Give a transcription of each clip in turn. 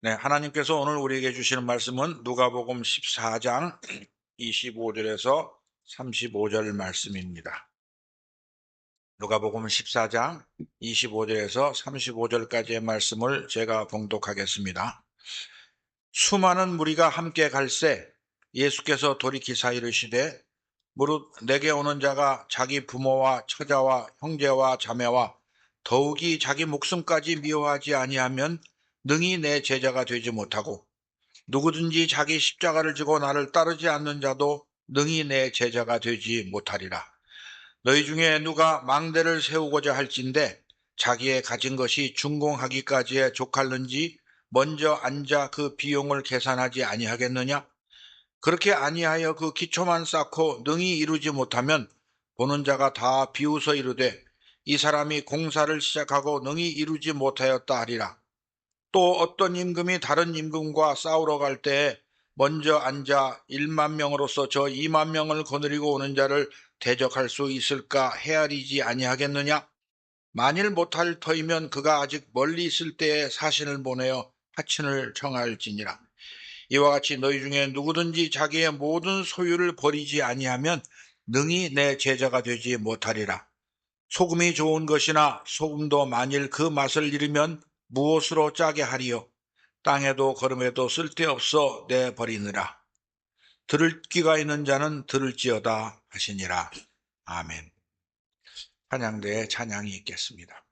네, 하나님께서 오늘 우리에게 주시는 말씀은 누가복음 14장 25절에서 35절 말씀입니다. 누가복음 14장 25절에서 35절까지의 말씀을 제가 봉독하겠습니다. 수많은 무리가 함께 갈새 예수께서 돌이키사 이르시되 무릇 내게 오는 자가 자기 부모와 처자와 형제와 자매와 더욱이 자기 목숨까지 미워하지 아니하면 능히 내 제자가 되지 못하고 누구든지 자기 십자가를 지고 나를 따르지 않는 자도 능히 내 제자가 되지 못하리라. 너희 중에 누가 망대를 세우고자 할진대 자기의 가진 것이 준공하기까지에 족할는지 먼저 앉아 그 비용을 계산하지 아니하겠느냐? 그렇게 아니하여 그 기초만 쌓고 능히 이루지 못하면 보는 자가 다 비웃어 이르되 이 사람이 공사를 시작하고 능히 이루지 못하였다 하리라. 또 어떤 임금이 다른 임금과 싸우러 갈 때에 먼저 앉아 1만 명으로서 저 2만 명을 거느리고 오는 자를 대적할 수 있을까 헤아리지 아니하겠느냐? 만일 못할 터이면 그가 아직 멀리 있을 때에 사신을 보내어 하친을 청할지니라. 이와 같이 너희 중에 누구든지 자기의 모든 소유를 버리지 아니하면 능히 내 제자가 되지 못하리라. 소금이 좋은 것이나 소금도 만일 그 맛을 잃으면 무엇으로 짜게 하리요? 땅에도 거름에도 쓸데없어 내버리느라. 들을 귀가 있는 자는 들을지어다 하시니라. 아멘. 찬양대에 찬양이 있겠습니다.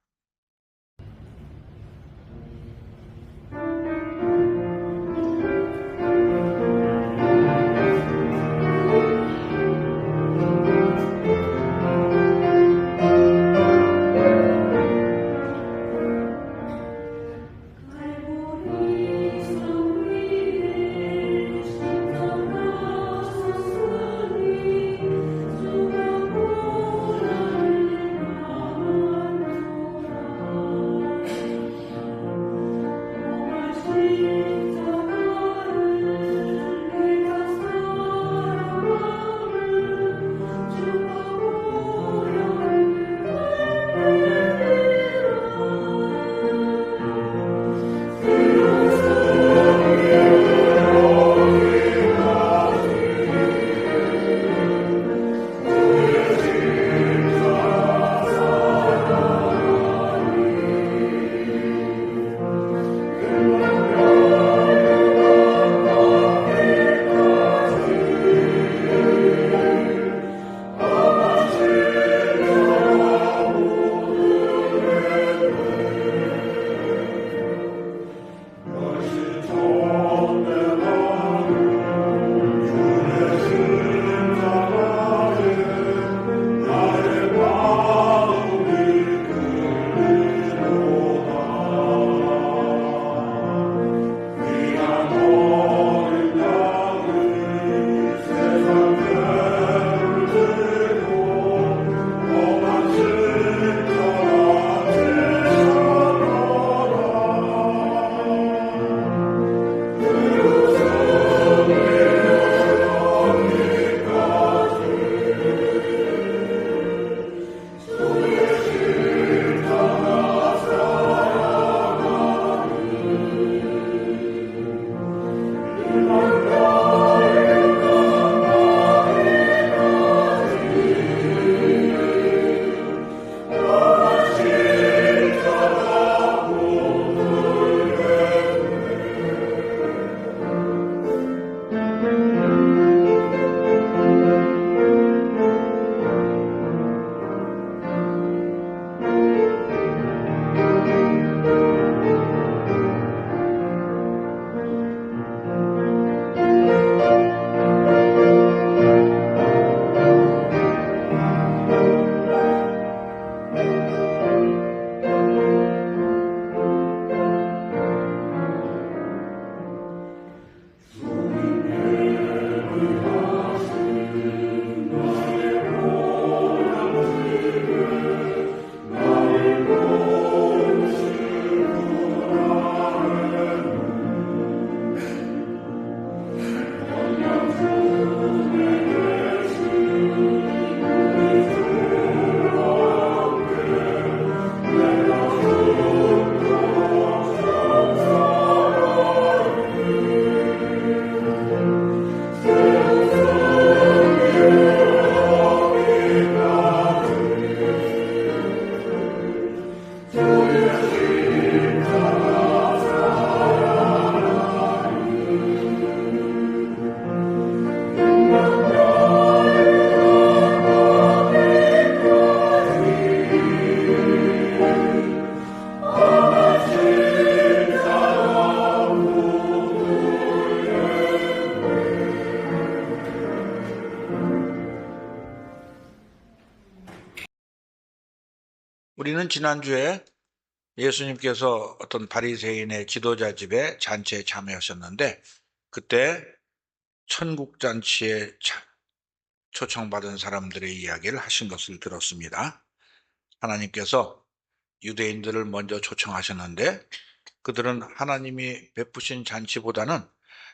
우리는 지난주에 예수님께서 어떤 바리새인의 지도자 집에 잔치에 참여하셨는데 그때 천국잔치에 초청받은 사람들의 이야기를 하신 것을 들었습니다. 하나님께서 유대인들을 먼저 초청하셨는데 그들은 하나님이 베푸신 잔치보다는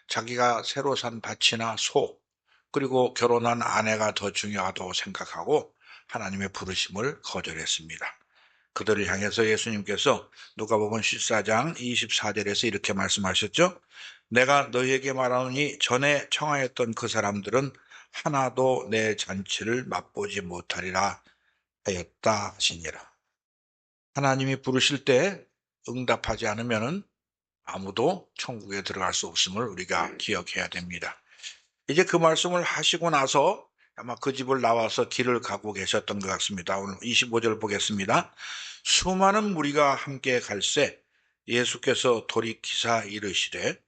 자기가 새로 산 밭이나 소, 그리고 결혼한 아내가 더 중요하다고 생각하고 하나님의 부르심을 거절했습니다. 그들을 향해서 예수님께서 누가복음 14장 24절에서 이렇게 말씀하셨죠. 내가 너희에게 말하노니 전에 청하였던 그 사람들은 하나도 내 잔치를 맛보지 못하리라 하였다 하시니라. 하나님이 부르실 때 응답하지 않으면 아무도 천국에 들어갈 수 없음을 우리가 기억해야 됩니다. 이제 그 말씀을 하시고 나서 아마 그 집을 나와서 길을 가고 계셨던 것 같습니다. 오늘 25절 보겠습니다. 수많은 무리가 함께 갈새 예수께서 돌이키사 이르시되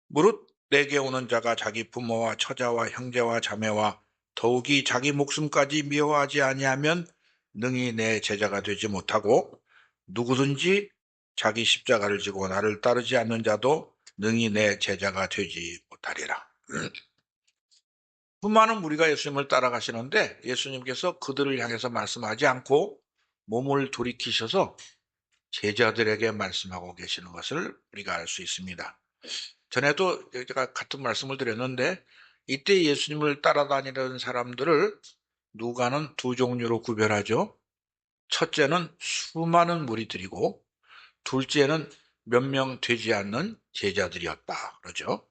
무릇 내게 오는 자가 자기 부모와 처자와 형제와 자매와 더욱이 자기 목숨까지 미워하지 아니하면 능히 내 제자가 되지 못하고 누구든지 자기 십자가를 지고 나를 따르지 않는 자도 능히 내 제자가 되지 못하리라. 수많은 무리가 예수님을 따라가시는데 예수님께서 그들을 향해서 말씀하지 않고 몸을 돌이키셔서 제자들에게 말씀하고 계시는 것을 우리가 알 수 있습니다. 전에도 제가 같은 말씀을 드렸는데 이때 예수님을 따라다니는 사람들을 누가는 두 종류로 구별하죠. 첫째는 수많은 무리들이고 둘째는 몇 명 되지 않는 제자들이었다 그러죠.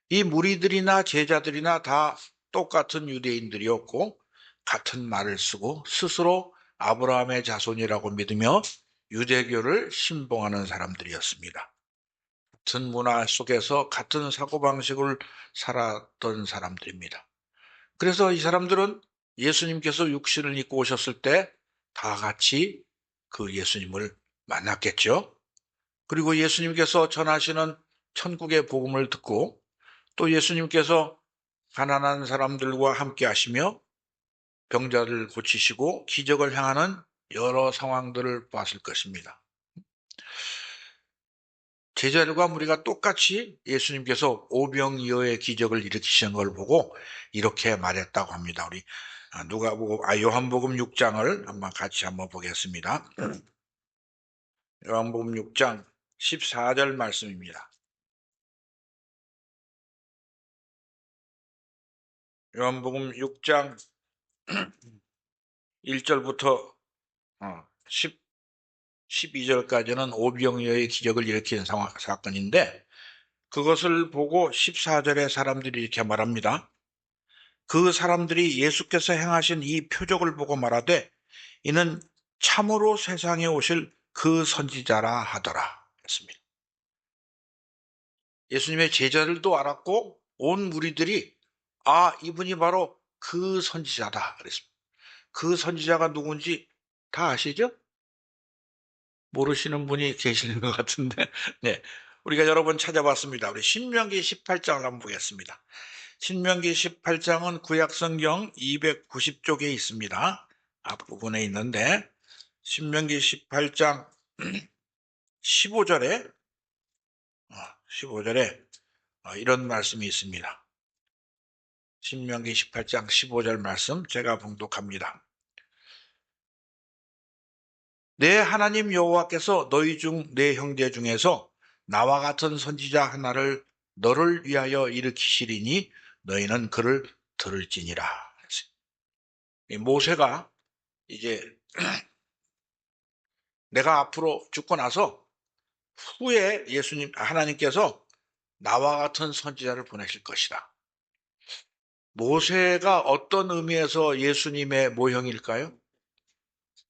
이 무리들이나 제자들이나 다 똑같은 유대인들이었고 같은 말을 쓰고 스스로 아브라함의 자손이라고 믿으며 유대교를 신봉하는 사람들이었습니다. 같은 문화 속에서 같은 사고방식을 살았던 사람들입니다. 그래서 이 사람들은 예수님께서 육신을 입고 오셨을 때 다 같이 그 예수님을 만났겠죠. 그리고 예수님께서 전하시는 천국의 복음을 듣고 또 예수님께서 가난한 사람들과 함께 하시며 병자를 고치시고 기적을 행하는 여러 상황들을 봤을 것입니다. 제자들과 무리가 똑같이 예수님께서 오병이어의 기적을 일으키시는 걸 보고 이렇게 말했다고 합니다. 우리 요한복음 6장을 한번 보겠습니다. 요한복음 6장 14절 말씀입니다. 요한복음 6장 1절부터 12절까지는 오병이어의 기적을 일으키는 사건인데 그것을 보고 14절에 사람들이 이렇게 말합니다. 그 사람들이 예수께서 행하신 이 표적을 보고 말하되 이는 참으로 세상에 오실 그 선지자라 하더라 했습니다. 예수님의 제자들도 알았고 온 무리들이 이분이 바로 그 선지자다 그랬습니다. 그 선지자가 누군지 다 아시죠? 모르시는 분이 계시는 것 같은데 네, 우리가 여러 번 찾아봤습니다. 우리 신명기 18장을 한번 보겠습니다. 신명기 18장은 구약성경 290쪽에 있습니다. 앞부분에 있는데 신명기 18장 15절에 이런 말씀이 있습니다. 신명기 18장 15절 말씀 제가 봉독합니다. 내 하나님 여호와께서 너희 중 내 형제 중에서 나와 같은 선지자 하나를 너를 위하여 일으키시리니 너희는 그를 들을지니라. 모세가 이제 내가 앞으로 죽고 나서 후에 하나님께서 나와 같은 선지자를 보내실 것이다. 모세가 어떤 의미에서 예수님의 모형일까요?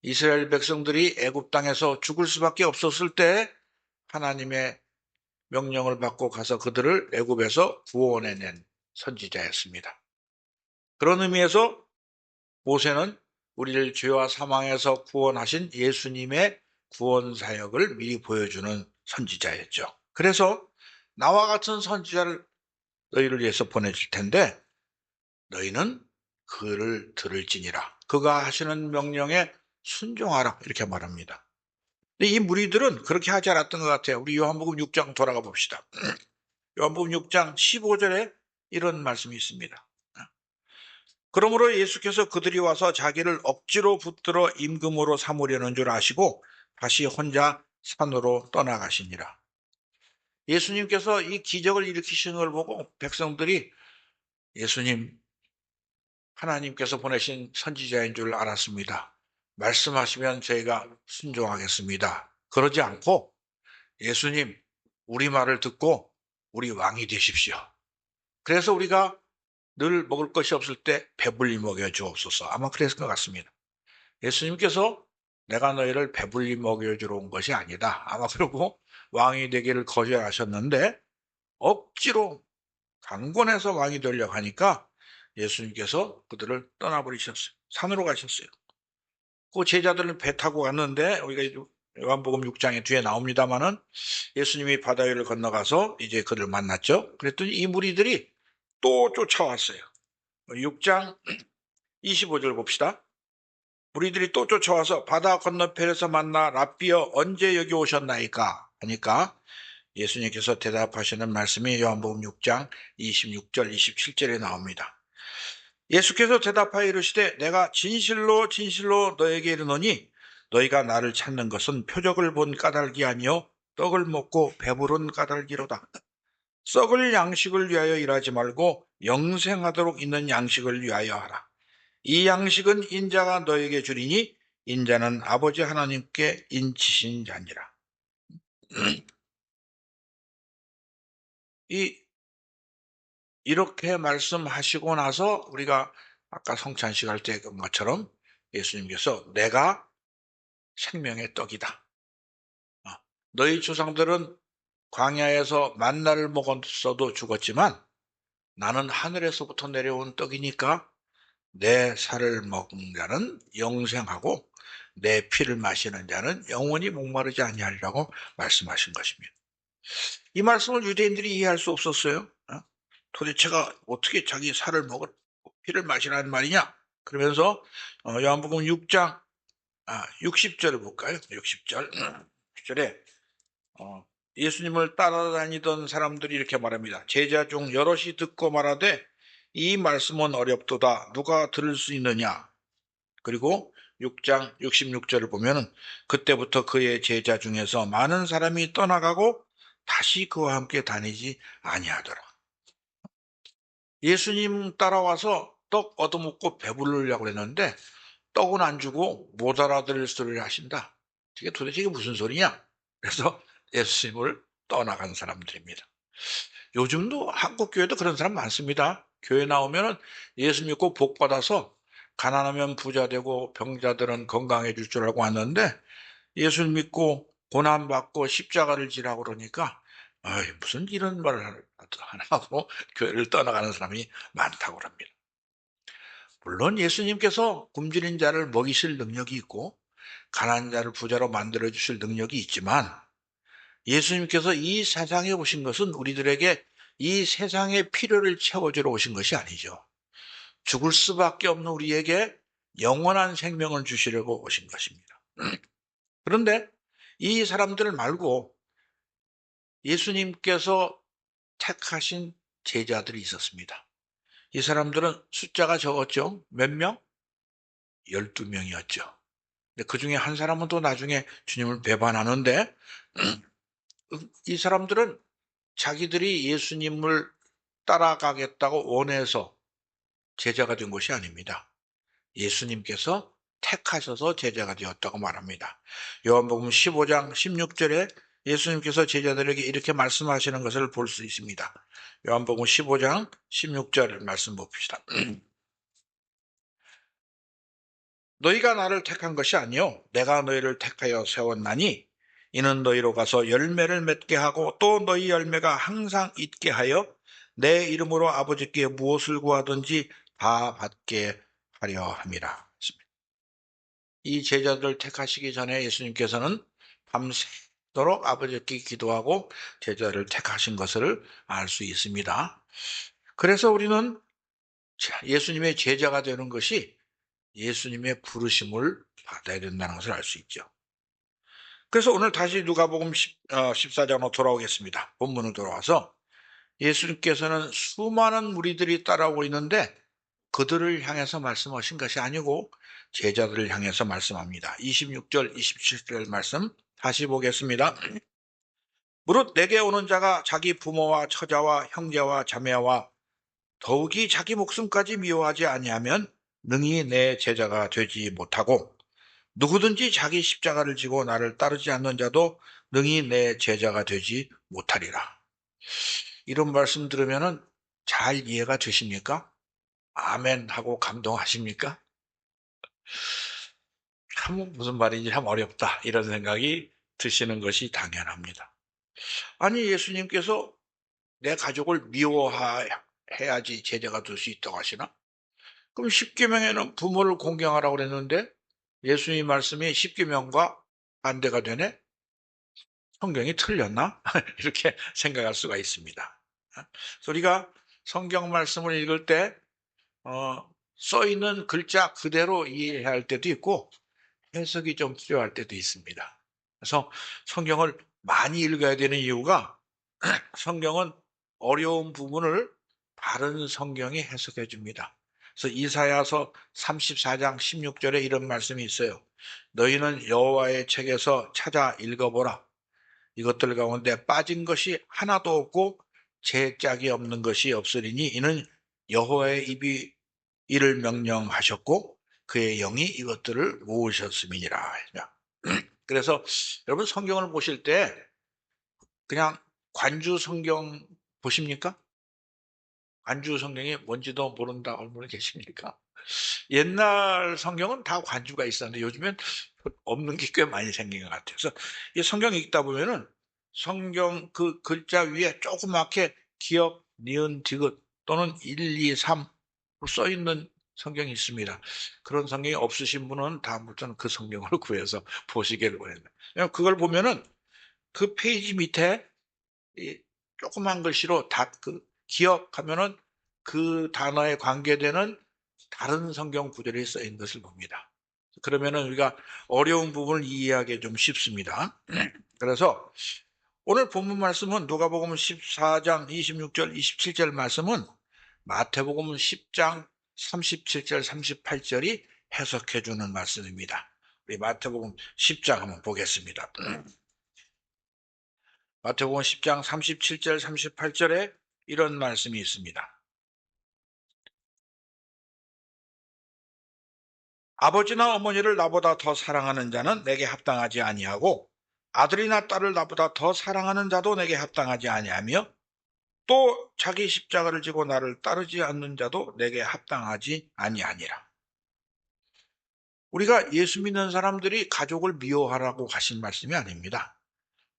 이스라엘 백성들이 애굽 땅에서 죽을 수밖에 없었을 때 하나님의 명령을 받고 가서 그들을 애굽에서 구원해낸 선지자였습니다. 그런 의미에서 모세는 우리를 죄와 사망에서 구원하신 예수님의 구원 사역을 미리 보여주는 선지자였죠. 그래서 나와 같은 선지자를 너희를 위해서 보내줄 텐데 너희는 그를 들을지니라. 그가 하시는 명령에 순종하라 이렇게 말합니다. 근데 이 무리들은 그렇게 하지 않았던 것 같아요. 우리 요한복음 6장 돌아가 봅시다. 요한복음 6장 15절에 이런 말씀이 있습니다. 그러므로 예수께서 그들이 와서 자기를 억지로 붙들어 임금으로 삼으려는 줄 아시고 다시 혼자 산으로 떠나가시니라. 예수님께서 이 기적을 일으키시는 걸 보고 백성들이 예수님, 하나님께서 보내신 선지자인 줄 알았습니다. 말씀하시면 저희가 순종하겠습니다. 그러지 않고 예수님, 우리 말을 듣고 우리 왕이 되십시오. 그래서 우리가 늘 먹을 것이 없을 때 배불리 먹여 주옵소서. 아마 그랬을 것 같습니다. 예수님께서 내가 너희를 배불리 먹여 주러 온 것이 아니다. 아마 그러고 왕이 되기를 거절하셨는데 억지로 강권해서 왕이 되려고 하니까 예수님께서 그들을 떠나버리셨어요. 산으로 가셨어요. 그 제자들은 배 타고 갔는데 우리가 요한복음 6장에 뒤에 나옵니다마는 예수님이 바다 위를 건너가서 이제 그를 만났죠. 그랬더니 이 무리들이 또 쫓아왔어요. 6장 25절 봅시다. 무리들이 또 쫓아와서 바다 건너편에서 만나 랍비여 언제 여기 오셨나이까 하니까 예수님께서 대답하시는 말씀이 요한복음 6장 26절 27절에 나옵니다. 예수께서 대답하여 이르시되 내가 진실로 진실로 너에게 이르노니 너희가 나를 찾는 것은 표적을 본 까닭이 아니요 떡을 먹고 배부른 까닭이로다. 썩을 양식을 위하여 일하지 말고 영생하도록 있는 양식을 위하여 하라. 이 양식은 인자가 너에게 주리니 인자는 아버지 하나님께 인치신 자니라. 이렇게 말씀하시고 나서 우리가 아까 성찬식 할 때 그 것처럼 예수님께서 내가 생명의 떡이다. 너희 조상들은 광야에서 만나를 먹었어도 죽었지만 나는 하늘에서부터 내려온 떡이니까 내 살을 먹는 자는 영생하고 내 피를 마시는 자는 영원히 목마르지 아니하리라고 말씀하신 것입니다. 이 말씀을 유대인들이 이해할 수 없었어요. 도대체가 어떻게 자기 살을 먹을 피를 마시라는 말이냐? 그러면서 요한복음 6장 60절을 볼까요? 60절 60절에 예수님을 따라다니던 사람들이 이렇게 말합니다. 제자 중 여럿이 듣고 말하되 이 말씀은 어렵도다. 누가 들을 수 있느냐? 그리고 6장 66절을 보면은 그때부터 그의 제자 중에서 많은 사람이 떠나가고 다시 그와 함께 다니지 아니하더라. 예수님 따라와서 떡 얻어먹고 배부르려고 했는데 떡은 안 주고 못 알아들을 소리를 하신다. 이게 도대체 이게 무슨 소리냐? 그래서 예수님을 떠나간 사람들입니다. 요즘도 한국 교회도 그런 사람 많습니다. 교회 나오면은 예수 믿고 복 받아서 가난하면 부자 되고 병자들은 건강해질 줄 알고 왔는데 예수 믿고 고난 받고 십자가를 지라고 그러니까 무슨 이런 말을 안 하고 교회를 떠나가는 사람이 많다고 합니다. 물론 예수님께서 굶주린 자를 먹이실 능력이 있고 가난한 자를 부자로 만들어 주실 능력이 있지만 예수님께서 이 세상에 오신 것은 우리들에게 이 세상의 필요를 채워주러 오신 것이 아니죠. 죽을 수밖에 없는 우리에게 영원한 생명을 주시려고 오신 것입니다. 그런데 이 사람들 말고 예수님께서 택하신 제자들이 있었습니다. 이 사람들은 숫자가 적었죠. 몇 명? 12명이었죠. 근데 그 중에 한 사람은 또 나중에 주님을 배반하는데 이 사람들은 자기들이 예수님을 따라가겠다고 원해서 제자가 된 것이 아닙니다. 예수님께서 택하셔서 제자가 되었다고 말합니다. 요한복음 15장 16절에 예수님께서 제자들에게 이렇게 말씀하시는 것을 볼 수 있습니다. 요한복음 15장 16절 말씀 봅시다. 너희가 나를 택한 것이 아니요 내가 너희를 택하여 세웠나니 이는 너희로 가서 열매를 맺게 하고 또 너희 열매가 항상 있게 하여 내 이름으로 아버지께 무엇을 구하든지 다 받게 하려 함이라. 이 제자들을 택하시기 전에 예수님께서는 밤새도록 아버지께 기도하고 제자를 택하신 것을 알 수 있습니다. 그래서 우리는 예수님의 제자가 되는 것이 예수님의 부르심을 받아야 된다는 것을 알 수 있죠. 그래서 오늘 다시 누가복음 14장으로 돌아오겠습니다. 본문으로 돌아와서 예수님께서는 수많은 무리들이 따라오고 있는데 그들을 향해서 말씀하신 것이 아니고 제자들을 향해서 말씀합니다. 26절, 27절 말씀 다시 보겠습니다. 무릇 내게 오는 자가 자기 부모와 처자와 형제와 자매와 더욱이 자기 목숨까지 미워하지 아니하면 능히 내 제자가 되지 못하고 누구든지 자기 십자가를 지고 나를 따르지 않는 자도 능히 내 제자가 되지 못하리라. 이런 말씀 들으면은 잘 이해가 되십니까? 아멘 하고 감동하십니까? 참 무슨 말인지 참 어렵다 이런 생각이 드시는 것이 당연합니다. 아니 예수님께서 내 가족을 미워해야지 제자가 될 수 있다고 하시나? 그럼 십계명에는 부모를 공경하라고 그랬는데 예수님 말씀이 십계명과 반대가 되네? 성경이 틀렸나? 이렇게 생각할 수가 있습니다. 그래서 우리가 성경 말씀을 읽을 때 써 있는 글자 그대로 이해해야 할 때도 있고 해석이 좀 필요할 때도 있습니다. 그래서 성경을 많이 읽어야 되는 이유가 성경은 어려운 부분을 바른 성경이 해석해 줍니다. 그래서 이사야서 34장 16절에 이런 말씀이 있어요. 너희는 여호와의 책에서 찾아 읽어보라. 이것들 가운데 빠진 것이 하나도 없고 제짝이 없는 것이 없으리니 이는 여호와의 입이 이를 명령하셨고 그의 영이 이것들을 모으셨음이니라. 그래서 여러분 성경을 보실 때 그냥 관주 성경 보십니까? 관주 성경이 뭔지도 모른다 는 분이 계십니까? 옛날 성경은 다 관주가 있었는데 요즘엔 없는 게 꽤 많이 생긴 것 같아요. 그래서 이 성경 읽다 보면은 성경 그 글자 위에 조그맣게 기역, 니은, 디귿 또는 1, 2, 3 써 있는 성경이 있습니다. 그런 성경이 없으신 분은 다음부터는 그 성경을 구해서 보시기를 바랍니다. 그걸 보면은 그 페이지 밑에 이 조그만 글씨로 그 기억하면은 그 단어에 관계되는 다른 성경 구절이 써 있는 것을 봅니다. 그러면은 우리가 어려운 부분을 이해하기 좀 쉽습니다. 그래서 오늘 본문 말씀은 누가복음 14장 26절, 27절 말씀은 마태복음 10장 37절, 38절이 해석해 주는 말씀입니다. 우리 마태복음 10장 한번 보겠습니다. 마태복음 10장 37절, 38절에 이런 말씀이 있습니다. 아버지나 어머니를 나보다 더 사랑하는 자는 내게 합당하지 아니하고 아들이나 딸을 나보다 더 사랑하는 자도 내게 합당하지 아니하며 또 자기 십자가를 지고 나를 따르지 않는 자도 내게 합당하지 아니하니라. 우리가 예수 믿는 사람들이 가족을 미워하라고 하신 말씀이 아닙니다.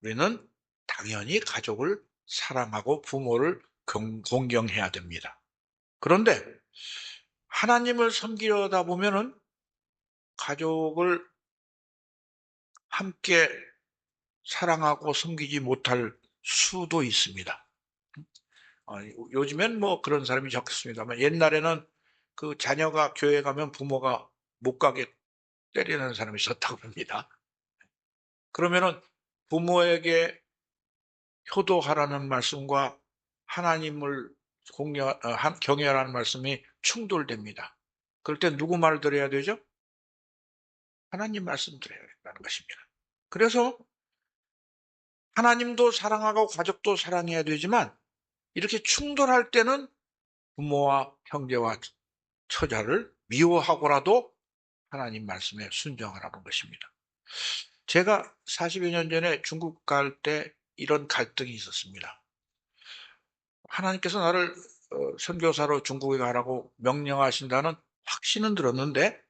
우리는 당연히 가족을 사랑하고 부모를 공경해야 됩니다. 그런데 하나님을 섬기려다 보면은 가족을 함께 사랑하고 섬기지 못할 수도 있습니다. 요즘엔 뭐 그런 사람이 적습니다만 옛날에는 그 자녀가 교회 가면 부모가 못 가게 때리는 사람이 있었다고 합니다. 그러면은 부모에게 효도하라는 말씀과 하나님을 경외하라는 말씀이 충돌됩니다. 그럴 때 누구 말 들어야 되죠? 하나님 말씀 드려야 된다는 것입니다. 그래서 하나님도 사랑하고 가족도 사랑해야 되지만 이렇게 충돌할 때는 부모와 형제와 처자를 미워하고라도 하나님 말씀에 순종하라는 것입니다. 제가 40여 년 전에 중국 갈 때 이런 갈등이 있었습니다. 하나님께서 나를 선교사로 중국에 가라고 명령하신다는 확신은 들었는데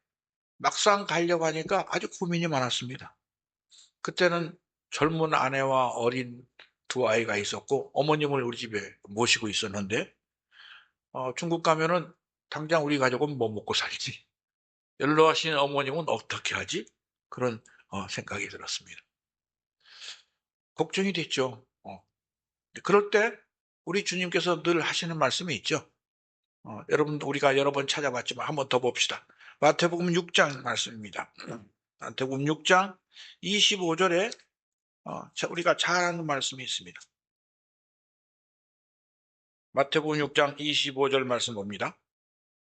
막상 가려고 하니까 아주 고민이 많았습니다. 그때는 젊은 아내와 어린 두 아이가 있었고 어머님을 우리 집에 모시고 있었는데 중국 가면은 당장 우리 가족은 뭐 먹고 살지? 연로하신 어머님은 어떻게 하지? 그런 생각이 들었습니다. 걱정이 됐죠. 그럴 때 우리 주님께서 늘 하시는 말씀이 있죠. 여러분 우리가 여러 번 찾아봤지만 한번 더 봅시다. 마태복음 6장 말씀입니다. 마태복음 6장 25절에 우리가 잘 아는 말씀이 있습니다. 마태복음 6장 25절 말씀 봅니다.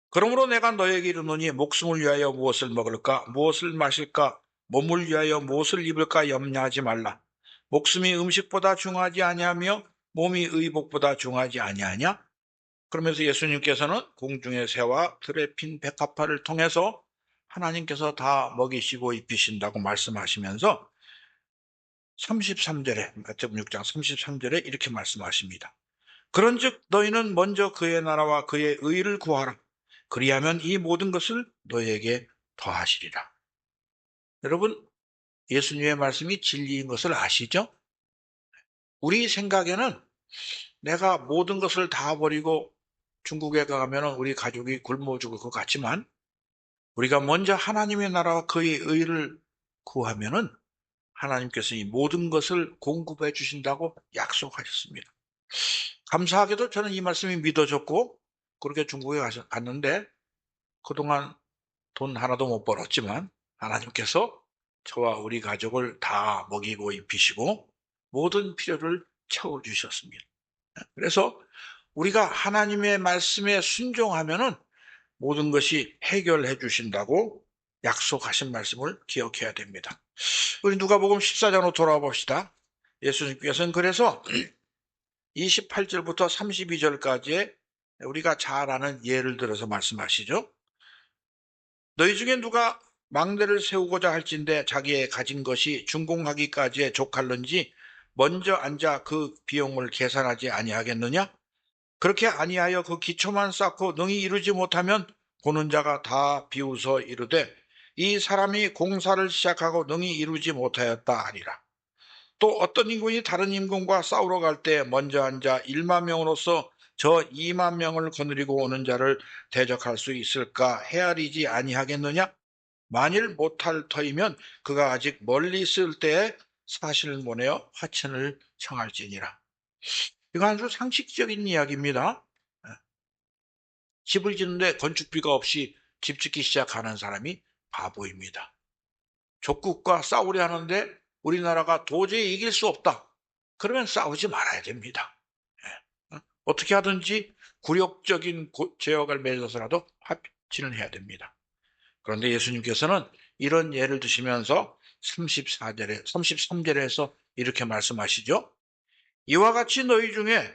그러므로 내가 너에게 이르노니 목숨을 위하여 무엇을 먹을까 무엇을 마실까 몸을 위하여 무엇을 입을까 염려하지 말라. 목숨이 음식보다 중하지 아니하며 몸이 의복보다 중하지 아니하냐? 그러면서 예수님께서는 공중의 새와 들에 핀 백합화를 통해서 하나님께서 다 먹이시고 입히신다고 말씀하시면서 33절에 마태복음 6장 33절에 이렇게 말씀하십니다. 그런즉 너희는 먼저 그의 나라와 그의 의를 구하라. 그리하면 이 모든 것을 너희에게 더하시리라. 여러분, 예수님의 말씀이 진리인 것을 아시죠? 우리 생각에는 내가 모든 것을 다 버리고 중국에 가면 우리 가족이 굶어 죽을 것 같지만 우리가 먼저 하나님의 나라와 그의 의를 구하면은 하나님께서 이 모든 것을 공급해 주신다고 약속하셨습니다. 감사하게도 저는 이 말씀이 믿어졌고 그렇게 중국에 갔는데 그동안 돈 하나도 못 벌었지만 하나님께서 저와 우리 가족을 다 먹이고 입히시고 모든 필요를 채워주셨습니다. 그래서 우리가 하나님의 말씀에 순종하면은 모든 것이 해결해 주신다고 약속하신 말씀을 기억해야 됩니다. 우리 누가복음 14장으로 돌아와 봅시다. 예수님께서는 그래서 28절부터 32절까지의 우리가 잘 아는 예를 들어서 말씀하시죠. 너희 중에 누가 망대를 세우고자 할진대 자기의 가진 것이 준공하기까지에 족할는지 먼저 앉아 그 비용을 계산하지 아니하겠느냐? 그렇게 아니하여 그 기초만 쌓고 능히 이루지 못하면 보는 자가 다 비웃어 이르되 이 사람이 공사를 시작하고 능히 이루지 못하였다 하리라. 또 어떤 임금이 다른 임금과 싸우러 갈 때 먼저 앉아 1만 명으로서 저 2만 명을 거느리고 오는 자를 대적할 수 있을까 헤아리지 아니하겠느냐? 만일 못할 터이면 그가 아직 멀리 있을 때에 사실을 보내어 화천을 청할지니라. 이거 아주 상식적인 이야기입니다. 집을 짓는데 건축비가 없이 집 짓기 시작하는 사람이 바보입니다. 적국과 싸우려 하는데 우리나라가 도저히 이길 수 없다. 그러면 싸우지 말아야 됩니다. 어떻게 하든지 굴욕적인 제약을 맺어서라도 화친을 해야 됩니다. 그런데 예수님께서는 이런 예를 드시면서 33절에서 이렇게 말씀하시죠. 이와 같이 너희 중에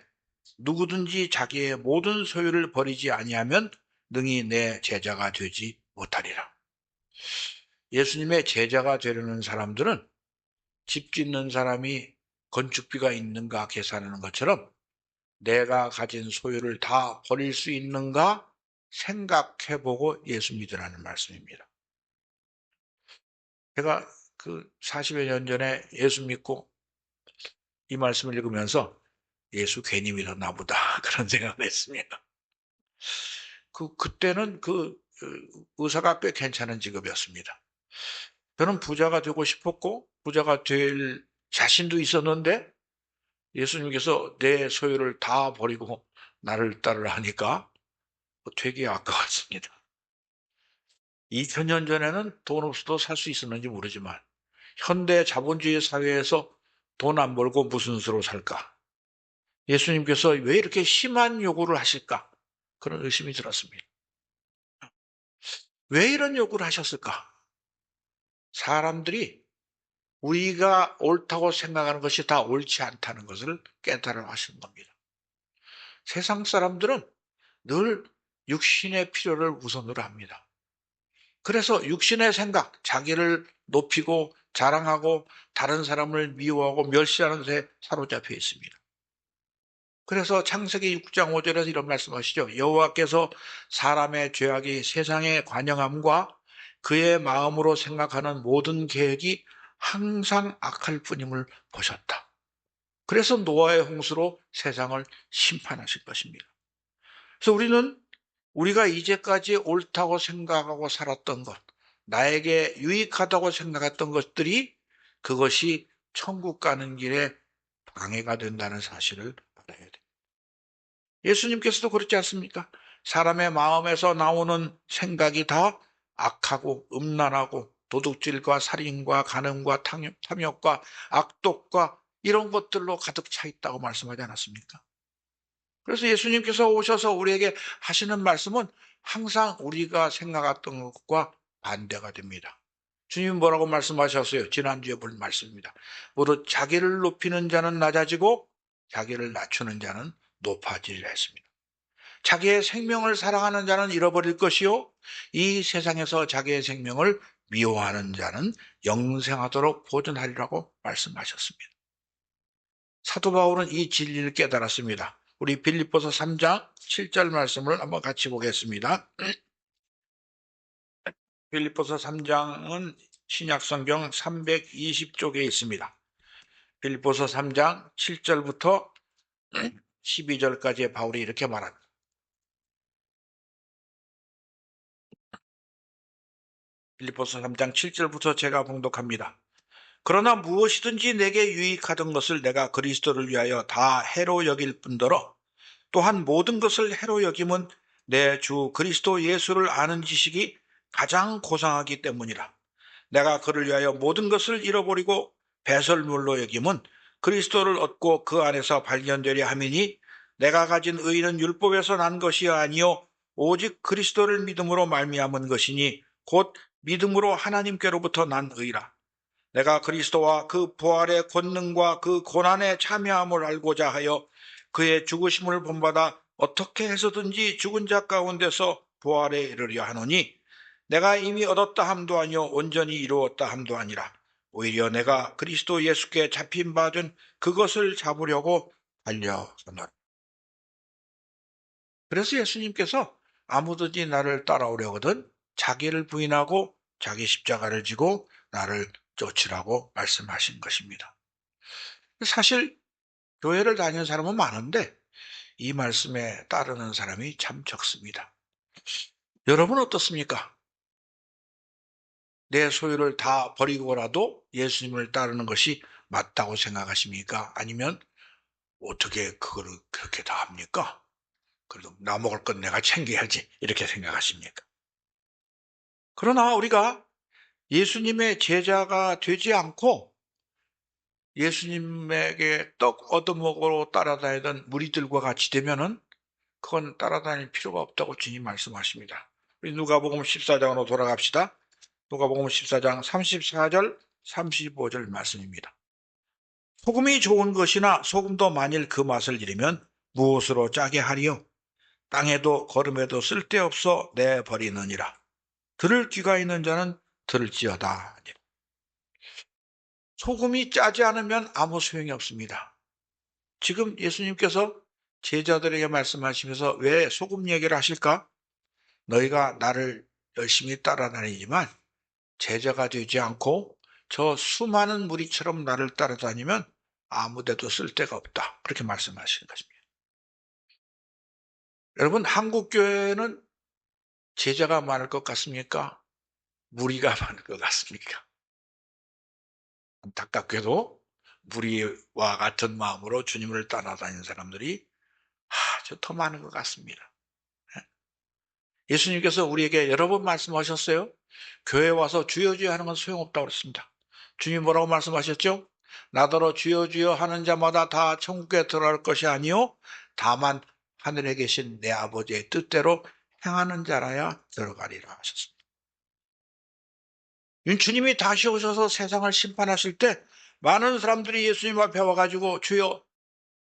누구든지 자기의 모든 소유를 버리지 아니하면 능히 내 제자가 되지 못하리라. 예수님의 제자가 되려는 사람들은 집 짓는 사람이 건축비가 있는가 계산하는 것처럼 내가 가진 소유를 다 버릴 수 있는가 생각해보고 예수 믿으라는 말씀입니다. 제가 그 40여 년 전에 예수 믿고 이 말씀을 읽으면서 예수 괜히 믿었나 보다 그런 생각을 했습니다. 그때는 의사가 꽤 괜찮은 직업이었습니다. 저는 부자가 되고 싶었고 부자가 될 자신도 있었는데 예수님께서 내 소유를 다 버리고 나를 따르라 하니까 되게 아까웠습니다. 2000년 전에는 돈 없어도 살 수 있었는지 모르지만 현대 자본주의 사회에서 돈 안 벌고 무슨 수로 살까? 예수님께서 왜 이렇게 심한 요구를 하실까? 그런 의심이 들었습니다. 왜 이런 요구를 하셨을까? 사람들이 우리가 옳다고 생각하는 것이 다 옳지 않다는 것을 깨달아 하시는 겁니다. 세상 사람들은 늘 육신의 필요를 우선으로 합니다. 그래서 육신의 생각, 자기를 높이고 자랑하고 다른 사람을 미워하고 멸시하는 데 사로잡혀 있습니다. 그래서 창세기 6장 5절에서 이런 말씀하시죠. 여호와께서 사람의 죄악이 세상에 관영함과 그의 마음으로 생각하는 모든 계획이 항상 악할 뿐임을 보셨다. 그래서 노아의 홍수로 세상을 심판하실 것입니다. 그래서 우리가 이제까지 옳다고 생각하고 살았던 것, 나에게 유익하다고 생각했던 것들이 그것이 천국 가는 길에 방해가 된다는 사실을 알아야 됩니다. 예수님께서도 그렇지 않습니까? 사람의 마음에서 나오는 생각이 다 악하고 음란하고 도둑질과 살인과 간음과 탐욕과 악독과 이런 것들로 가득 차 있다고 말씀하지 않았습니까? 그래서 예수님께서 오셔서 우리에게 하시는 말씀은 항상 우리가 생각했던 것과 반대가 됩니다. 주님 뭐라고 말씀하셨어요? 지난주에 본 말씀입니다. 모두 자기를 높이는 자는 낮아지고 자기를 낮추는 자는 높아지리라 했습니다. 자기의 생명을 사랑하는 자는 잃어버릴 것이요 이 세상에서 자기의 생명을 미워하는 자는 영생하도록 보존하리라고 말씀하셨습니다. 사도 바울은 이 진리를 깨달았습니다. 우리 빌립보서 3장 7절 말씀을 한번 같이 보겠습니다. 빌립보서 3장은 신약성경 320쪽에 있습니다. 빌립보서 3장 7절부터 12절까지 바울이 이렇게 말합니다. 빌립보서 3장 7절부터 제가 봉독합니다. 그러나 무엇이든지 내게 유익하던 것을 내가 그리스도를 위하여 다 해로 여길 뿐더러 또한 모든 것을 해로 여김은 내 주 그리스도 예수를 아는 지식이 가장 고상하기 때문이라. 내가 그를 위하여 모든 것을 잃어버리고 배설물로 여김은 그리스도를 얻고 그 안에서 발견되려 함이니 내가 가진 의는 율법에서 난 것이 아니요 오직 그리스도를 믿음으로 말미암은 것이니 곧 믿음으로 하나님께로부터 난 의라. 내가 그리스도와 그 부활의 권능과 그 고난에 참여함을 알고자 하여 그의 죽으심을 본받아 어떻게 해서든지 죽은 자 가운데서 부활에 이르려 하노니 내가 이미 얻었다 함도 아니요 온전히 이루었다 함도 아니라 오히려 내가 그리스도 예수께 잡힌 바 된 그것을 잡으려고 달려서노라. 그래서 예수님께서 아무든지 나를 따라오려거든 자기를 부인하고 자기 십자가를 지고 나를 쫓으라고 말씀하신 것입니다. 사실 교회를 다니는 사람은 많은데 이 말씀에 따르는 사람이 참 적습니다. 여러분 어떻습니까? 내 소유를 다 버리고라도 예수님을 따르는 것이 맞다고 생각하십니까? 아니면 어떻게 그거를 그렇게 다 합니까? 그래도 나 먹을 건 내가 챙겨야지 이렇게 생각하십니까? 그러나 우리가 예수님의 제자가 되지 않고 예수님에게 떡 얻어먹으러 따라다니던 무리들과 같이 되면은 그건 따라다닐 필요가 없다고 주님 말씀하십니다. 우리 누가복음 14장으로 돌아갑시다. 누가복음 14장 34절 35절 말씀입니다. 소금이 좋은 것이나 소금도 만일 그 맛을 잃으면 무엇으로 짜게 하리요? 땅에도 거름에도 쓸데없어 내버리느니라. 들을 귀가 있는 자는 들을지어다. 소금이 짜지 않으면 아무 소용이 없습니다. 지금 예수님께서 제자들에게 말씀하시면서 왜 소금 얘기를 하실까? 너희가 나를 열심히 따라다니지만 제자가 되지 않고 저 수많은 무리처럼 나를 따라다니면 아무데도 쓸데가 없다. 그렇게 말씀하시는 것입니다. 여러분, 한국 교회는 제자가 많을 것 같습니까? 무리가 많을 것 같습니까? 안타깝게도 무리와 같은 마음으로 주님을 따라다니는 사람들이 아주 더 많은 것 같습니다. 예수님께서 우리에게 여러 번 말씀하셨어요. 교회 와서 주여 주여 하는 건 소용없다고 그랬습니다. 주님 뭐라고 말씀하셨죠? 나더러 주여 주여 하는 자마다 다 천국에 들어갈 것이 아니요 다만 하늘에 계신 내 아버지의 뜻대로 행하는 자라야 들어가리라 하셨습니다. 주님이 다시 오셔서 세상을 심판하실 때 많은 사람들이 예수님 앞에 와가지고 주여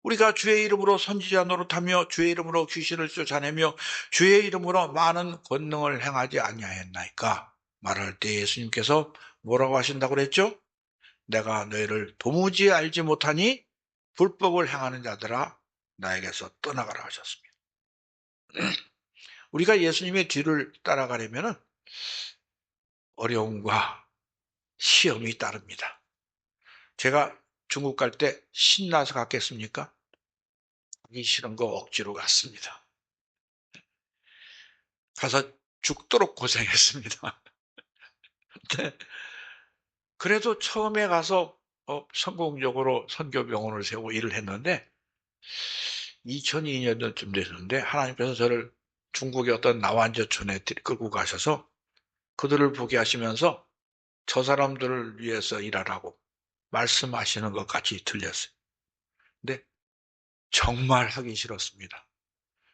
우리가 주의 이름으로 선지자 노릇하며 주의 이름으로 귀신을 쫓아내며 주의 이름으로 많은 권능을 행하지 아니하였나이까 말할 때 예수님께서 뭐라고 하신다고 그랬죠? 내가 너희를 도무지 알지 못하니 불법을 행하는 자들아 나에게서 떠나가라 하셨습니다. 우리가 예수님의 뒤를 따라가려면 어려움과 시험이 따릅니다. 제가 중국 갈 때 신나서 갔겠습니까? 가기 싫은 거 억지로 갔습니다. 가서 죽도록 고생했습니다. 네. 그래도 처음에 가서 성공적으로 선교병원을 세우고 일을 했는데 2002년쯤 됐는데 하나님께서 저를 중국의 어떤 나완저촌에 끌고 가셔서 그들을 보게 하시면서 저 사람들을 위해서 일하라고 말씀하시는 것 같이 들렸어요. 근데 정말 하기 싫었습니다.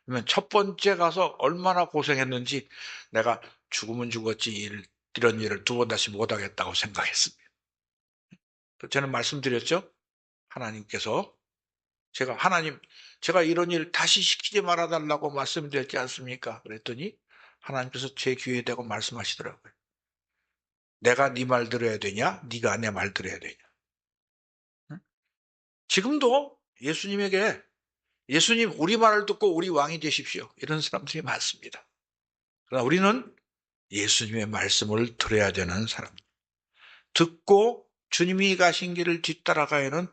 그러면 첫 번째 가서 얼마나 고생했는지 내가 죽으면 죽었지 이런 일을 두 번 다시 못하겠다고 생각했습니다. 저는 말씀드렸죠? 하나님께서 제가 이런 일 다시 시키지 말아달라고 말씀드렸지 않습니까? 그랬더니 하나님께서 제 귀에 대고 말씀하시더라고요. 내가 네 말 들어야 되냐? 네가 내 말 들어야 되냐? 응? 지금도 예수님에게 예수님 우리 말을 듣고 우리 왕이 되십시오. 이런 사람들이 많습니다. 그러나 우리는 예수님의 말씀을 들어야 되는 사람. 듣고 주님이 가신 길을 뒤따라가야 하는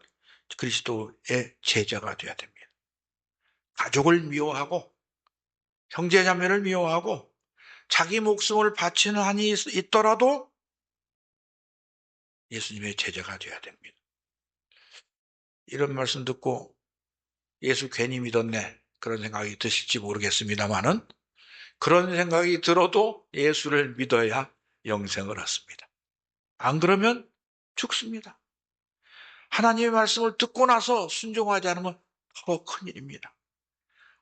그리스도의 제자가 되어야 됩니다. 가족을 미워하고 형제자매를 미워하고 자기 목숨을 바치는 한이 있더라도 예수님의 제자가 되어야 됩니다. 이런 말씀 듣고 예수 괜히 믿었네 그런 생각이 드실지 모르겠습니다만은 그런 생각이 들어도 예수를 믿어야 영생을 얻습니다. 안 그러면 죽습니다. 하나님의 말씀을 듣고 나서 순종하지 않으면 더 큰일입니다.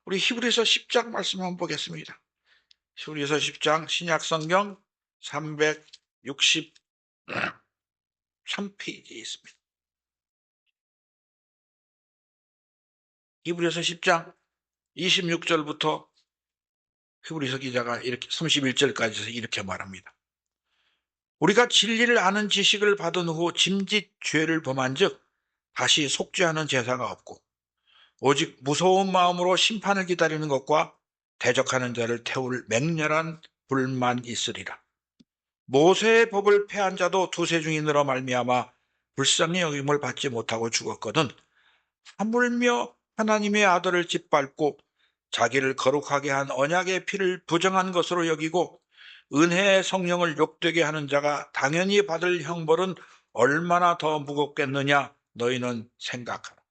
우리 히브리서 10장 말씀 한번 보겠습니다. 히브리서 10장 신약성경 363페이지에 있습니다. 히브리서 10장 26절부터 히브리서 기자가 이렇게 31절까지 이렇게 말합니다. 우리가 진리를 아는 지식을 받은 후 짐짓 죄를 범한즉 다시 속죄하는 제사가 없고 오직 무서운 마음으로 심판을 기다리는 것과 대적하는 자를 태울 맹렬한 불만 있으리라. 모세의 법을 폐한 자도 두세 중인으로 말미암아 불쌍히 여김을 받지 못하고 죽었거든 하물며 하나님의 아들을 짓밟고 자기를 거룩하게 한 언약의 피를 부정한 것으로 여기고 은혜의 성령을 욕되게 하는 자가 당연히 받을 형벌은 얼마나 더 무겁겠느냐 너희는 생각하라.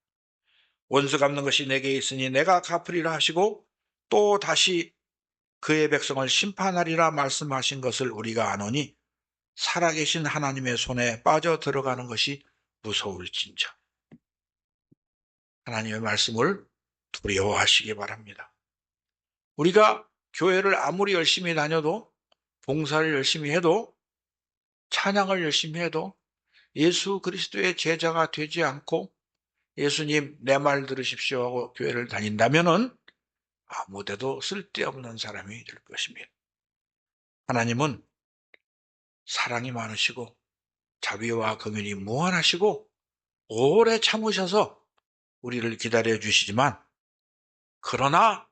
원수 갚는 것이 내게 있으니 내가 갚으리라 하시고 또 다시 그의 백성을 심판하리라 말씀하신 것을 우리가 아노니 살아계신 하나님의 손에 빠져 들어가는 것이 무서울진저. 하나님의 말씀을 두려워하시기 바랍니다. 우리가 교회를 아무리 열심히 다녀도 봉사를 열심히 해도 찬양을 열심히 해도 예수 그리스도의 제자가 되지 않고 예수님 내 말 들으십시오 하고 교회를 다닌다면은 아무데도 쓸데없는 사람이 될 것입니다. 하나님은 사랑이 많으시고 자비와 긍휼이 무한하시고 오래 참으셔서 우리를 기다려 주시지만 그러나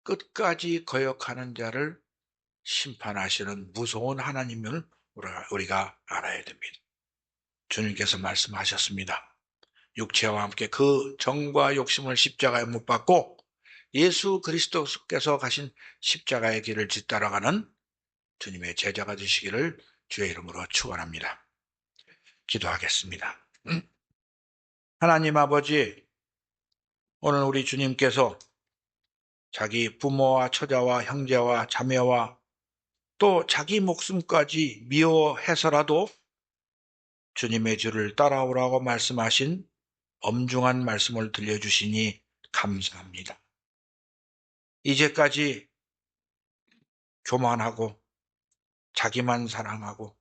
끝까지 거역하는 자를 심판하시는 무서운 하나님을 우리가 알아야 됩니다. 주님께서 말씀하셨습니다. 육체와 함께 그 정과 욕심을 십자가에 못 박고 예수 그리스도께서 가신 십자가의 길을 뒤따라가는 주님의 제자가 되시기를 주의 이름으로 축원합니다. 기도하겠습니다. 하나님 아버지, 오늘 우리 주님께서 자기 부모와 처자와 형제와 자매와 또 자기 목숨까지 미워해서라도 주님의 줄을 따라오라고 말씀하신 엄중한 말씀을 들려주시니 감사합니다. 이제까지 교만하고 자기만 사랑하고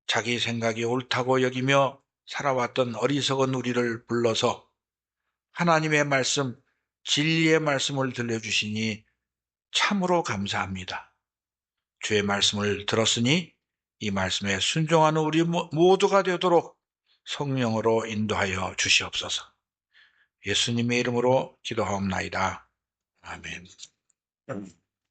자기 생각이 옳다고 여기며 살아왔던 어리석은 우리를 불러서 하나님의 말씀, 진리의 말씀을 들려주시니 참으로 감사합니다. 주의 말씀을 들었으니 이 말씀에 순종하는 우리 모두가 되도록 성령으로 인도하여 주시옵소서. 예수님의 이름으로 기도하옵나이다. 아멘.